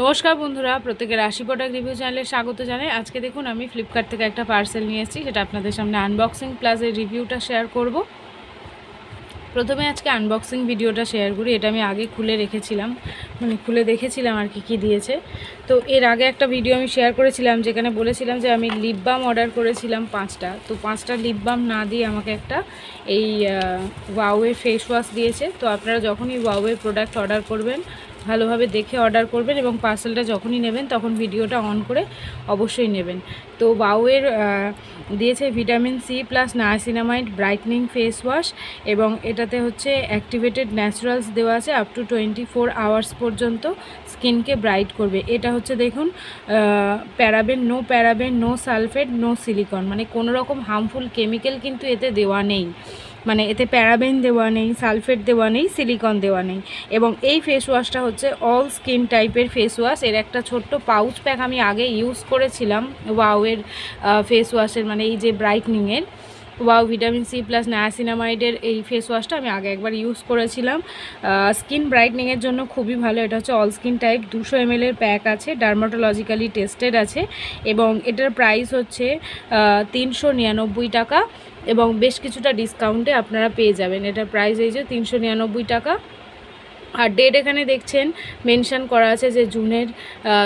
নমস্কার বন্ধুরা, প্রত্যেকের রাশি প্রোডাক্ট রিভিউ চ্যানেলে স্বাগত জানাই। আজকে দেখুন আমি ফ্লিপকার্ট থেকে একটা পার্সেল নিয়ে এসেছি, যেটা আপনাদের সামনে আনবক্সিং প্লাস এর রিভিউটা শেয়ার করব। প্রথমে আজকে আনবক্সিং ভিডিওটা শেয়ার করি। এটা আমি আগে খুলে রেখেছিলাম, খুলে দেখেছিলাম আর কি দিয়েছে। তো এর আগে একটা ভিডিও আমি শেয়ার করেছিলাম, যেখানে বলেছিলাম যে আমি লিপ বাম অর্ডার করেছিলাম 5টা। তো 5টা লিপ বাম না দিয়ে আমাকে একটা এই ওয়াওয়ের ফেস ওয়াশ দিয়েছে। তো আপনারা যখনই ওয়াওয়ের প্রোডাক্ট অর্ডার করবেন ভালোভাবে দেখে অর্ডার করবেন, এবং পার্সেলটা যখনই নেবেন তখন ভিডিওটা অন করে অবশ্যই নেবেন। তো ওয়াওয়ের দিয়েছে vitamin C plus niacinamide brightening face wash, এবং এটাতে হচ্ছে অ্যাক্টিভেটেড ন্যাচারালস দেওয়া আছে। আপ টু 24 আওয়ার্স পর্যন্ত স্কিনকে ব্রাইট করবে। এটা হচ্ছে দেখুন paraben, no sulphate, no silicone, মানে কোনো রকম হার্মফুল কেমিক্যাল কিন্তু এতে দেওয়া নেই। মানে এতে প্যারাবেন দেওয়া নেই, সালফেট দেওয়া নেই, সিলিকন দেওয়া নেই। এবং এই ফেস ওয়াশটা হচ্ছে অল স্কিন টাইপের ফেস ওয়াশ। এর একটা ছোট্ট পাউচ প্যাক আমি আগে ইউজ করেছিলাম ওয়াওয়ের ফেস ওয়াশের, মানে এই যে ব্রাইটনিংয়ের ওয়াও ভিটামিন সি প্লাস নায়াসিনামাইডের এই ফেস ওয়াশটা আমি আগে একবার ইউজ করেছিলাম। স্কিন ব্রাইটনিংয়ের জন্য খুবই ভালো। এটা হচ্ছে অল স্কিন টাইপ, 200 ml এর প্যাক আছে, ডার্মাটোলজিক্যালি টেস্টেড আছে, এবং এটার প্রাইস হচ্ছে 399 টাকা, এবং বেশ কিছুটা ডিসকাউন্টে আপনারা পেয়ে যাবেন। এটার প্রাইস এই যে 399 টাকা। আর ডেট এখানে দেখছেন মেনশন করা আছে যে জুনের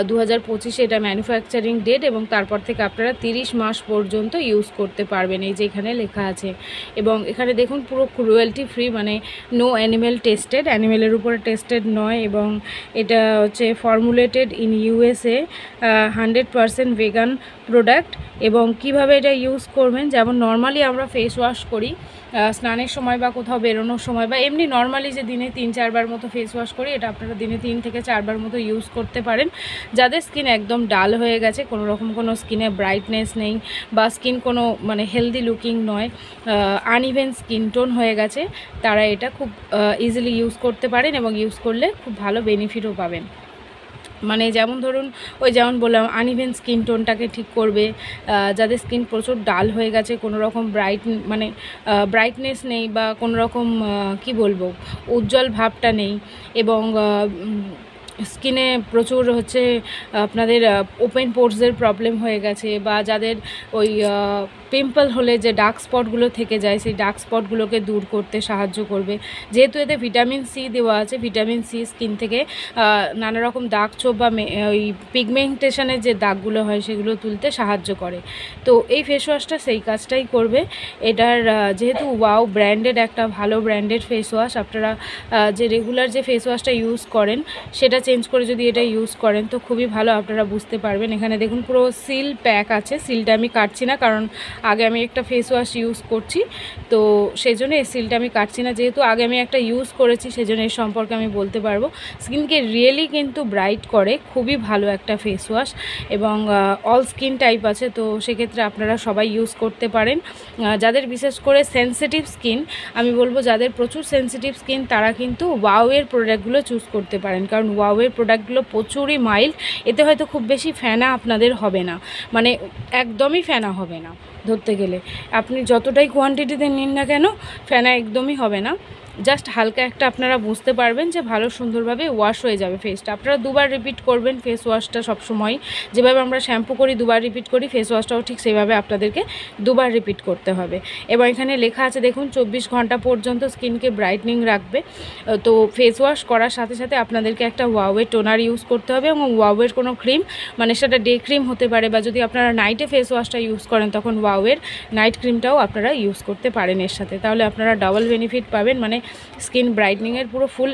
2025 এটা ম্যানুফ্যাকচারিং ডেট, এবং তারপর থেকে আপনারা 30 মাস পর্যন্ত ইউজ করতে পারবেন, এই যে এখানে লেখা আছে। এবং এখানে দেখুন পুরো ক্রুয়েলটি ফ্রি, মানে নো অ্যানিমেল টেস্টেড, অ্যানিমেলের উপরে টেস্টেড নয়। এবং এটা হচ্ছে formulated in USA, 100% vegan product. এবং কিভাবে এটা ইউজ করবেন, যেমন নর্মালি আমরা ফেস ওয়াশ করি স্নানের সময় বা কোথাও বেরোনোর সময়, বা এমনি নর্মালি যে দিনে 3-4 বার মতো ফেস ওয়াশ করি, এটা আপনারা দিনে 3 থেকে 4 বার মতো ইউজ করতে পারেন। যাদের স্কিন একদম ডাল হয়ে গেছে, কোনো রকম কোনো স্কিনে ব্রাইটনেস নেই, বা স্কিন কোনো মানে হেলদি লুকিং নয়, আনইভেন স্কিন টোন হয়ে গেছে, তারা এটা খুব ইজিলি ইউজ করতে পারেন, এবং ইউজ করলে খুব ভালো বেনিফিটও পাবেন। মানে যেমন ধরুন যেমন বললাম আনইভেন স্কিন টোনটাকে ঠিক করবে। যাদের স্কিন প্রচুর ডাল হয়ে গেছে, কোনো রকম ব্রাইটনেস নেই, বা কোনো রকম কি বলবো উজ্জ্বল ভাবটা নেই, এবং স্কিনে প্রচুর হচ্ছে আপনাদের ওপেন পোর্সের প্রবলেম হয়ে গেছে, বা যাদের ওই পিম্পল হলে যে ডার্ক স্পটগুলো থেকে যায়, সেই ডার্ক স্পটগুলোকে দূর করতে সাহায্য করবে। যেহেতু এতে ভিটামিন সি দেওয়া আছে, ভিটামিন সি স্কিন থেকে নানা রকম দাগ ছোপ বা ওই পিগমেন্টেশনের যে দাগগুলো হয় সেগুলো তুলতে সাহায্য করে। তো এই ফেস ওয়াশটা সেই কাজটাই করবে। এটার যেহেতু ওয়াও ব্র্যান্ডেড, একটা ভালো ব্র্যান্ডেড ফেস ওয়াশ, আপনারা যে রেগুলার যে ফেস ওয়াশটা ইউজ করেন সেটা চেঞ্জ করে যদি এটা ইউজ করেন তো খুবই ভালো, আপনারা বুঝতে পারবেন। এখানে দেখুন পুরো সিল প্যাক আছে, সিলটা আমি কাটছি না, কারণ আগে আমি একটা ফেস ওয়াশ ইউজ করছি, তো সেই জন্য এই সিলটা আমি কাটছি না। যেহেতু আগে আমি একটা ইউজ করেছি সেই জন্য এর সম্পর্কে আমি বলতে পারবো। স্কিনকে রিয়েলি কিন্তু ব্রাইট করে, খুবই ভালো একটা ফেস ওয়াশ, এবং অল স্কিন টাইপ আছে, তো সেক্ষেত্রে আপনারা সবাই ইউজ করতে পারেন। যাদের বিশেষ করে সেন্সিটিভ স্কিন, আমি বলবো যাদের প্রচুর সেন্সিটিভ স্কিন তারা কিন্তু ওয়াওয়ের প্রোডাক্টগুলো চুজ করতে পারেন, কারণ ওয়াওয়ের প্রোডাক্টগুলো প্রচুরই মাইল্ড। এতে হয়তো খুব বেশি ফেনা আপনাদের হবে না, মানে একদমই ফেনা হবে না। ধরতে গেলে আপনি যতটাই কোয়ান্টিটিতে নিন না কেন, ফেনা একদমই হবে না। জাস্ট হালকা একটা আপনারা বুঝতে পারবেন যে ভালো সুন্দরভাবে ওয়াশ হয়ে যাবে ফেসটা। আপনারা দুবার রিপিট করবেন ফেস ওয়াশটা সবসময়, যেভাবে আমরা শ্যাম্পু করি দুবার রিপিট করি, ফেস ওয়াশটাও ঠিক সেভাবে আপনাদেরকে দুবার রিপিট করতে হবে। এবং এখানে লেখা আছে দেখুন 24 ঘন্টা পর্যন্ত স্কিনকে ব্রাইটনিং রাখবে। তো ফেস ওয়াশ করার সাথে সাথে আপনাদেরকে একটা ওয়াওয়ের টোনার ইউজ করতে হবে, এবং ওয়াওয়ের কোনো ক্রিম, মানে সেটা ডে ক্রিম হতে পারে, বা যদি আপনারা নাইটে ফেস ওয়াশটা ইউজ করেন তখন ওয়াওয়ের নাইট ক্রিমটাও আপনারা ইউজ করতে পারেন এর সাথে। তাহলে আপনারা ডাবল বেনিফিট পাবেন, মানে স্কিন ব্রাইটনিংয়ের পুরো ফুল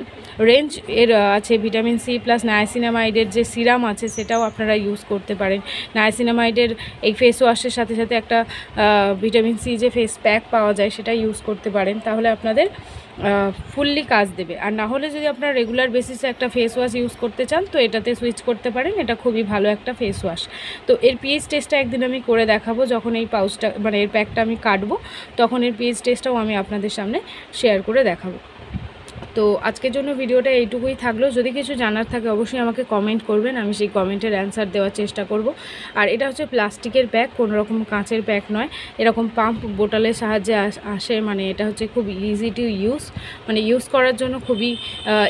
রেঞ্জ এর আছে। ভিটামিন সি প্লাস নায়াসিনামাইডের যে সিরাম আছে সেটাও আপনারা ইউজ করতে পারেন। নায়াসিনামাইডের এই ফেস ওয়াশের সাথে সাথে একটা ভিটামিন সি যে ফেস প্যাক পাওয়া যায় সেটা ইউজ করতে পারেন, তাহলে আপনাদের ফুললি কাজ দেবে। আর না হলে যদি আপনারা রেগুলার বেসিসে একটা ফেস ওয়াশ ইউজ করতে চান তো এটাতে সুইচ করতে পারেন, এটা খুবই ভালো একটা ফেস ওয়াশ। তো এর পিএইচ টেস্টটা একদিন আমি করে দেখাবো, যখন এই পাউচটা মানে এর প্যাকটা আমি কাটবো তখন এর পিএইচ টেস্টটাও আমি আপনাদের সামনে শেয়ার করে দেখাবো। তো আজকের জন্য ভিডিওটা এইটুকুই থাকলো। যদি কিছু জানার থাকে অবশ্যই আমাকে কমেন্ট করবেন, আমি সেই কমেন্টের অ্যান্সার দেওয়ার চেষ্টা করব। আর এটা হচ্ছে প্লাস্টিকের প্যাক, কোনো রকম কাঁচের প্যাক নয়। এরকম পাম্প বোতলের সাহায্যে আসে, মানে এটা হচ্ছে খুব ইজি টু ইউজ, মানে ইউজ করার জন্য খুবই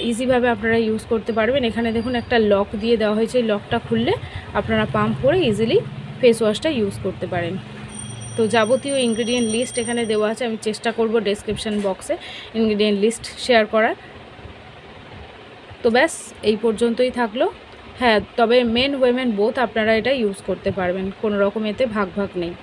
ইজিভাবে আপনারা ইউজ করতে পারবেন। এখানে দেখুন একটা লক দিয়ে দেওয়া হয়েছে, এই লকটা খুললে আপনারা পাম্প করে ইজিলি ফেস ওয়াশটা ইউজ করতে পারেন। তো যাবতীয় ইনগ্রেডিয়েন্ট লিস্ট এখানে দেওয়া আছে, আমি চেষ্টা করব ডেসক্রিপশন বক্সে ইনগ্রেডিয়েন্ট লিস্ট শেয়ার করার। তো ব্যাস এই পর্যন্তই থাকলো। হ্যাঁ, তবে মেন ওয়েমেন বোথ আপনারা এটা ইউজ করতে পারবেন, কোনো রকম এতে ভাগ নেই।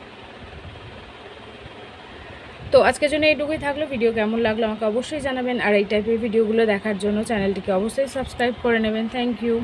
তো আজকের জন্য এইটুকুই থাকলো। ভিডিও কেমন লাগলো আমাকে অবশ্যই জানাবেন, আর এই টাইপের ভিডিওগুলো দেখার জন্য চ্যানেলটিকে অবশ্যই সাবস্ক্রাইব করে নেবেন। Thank you.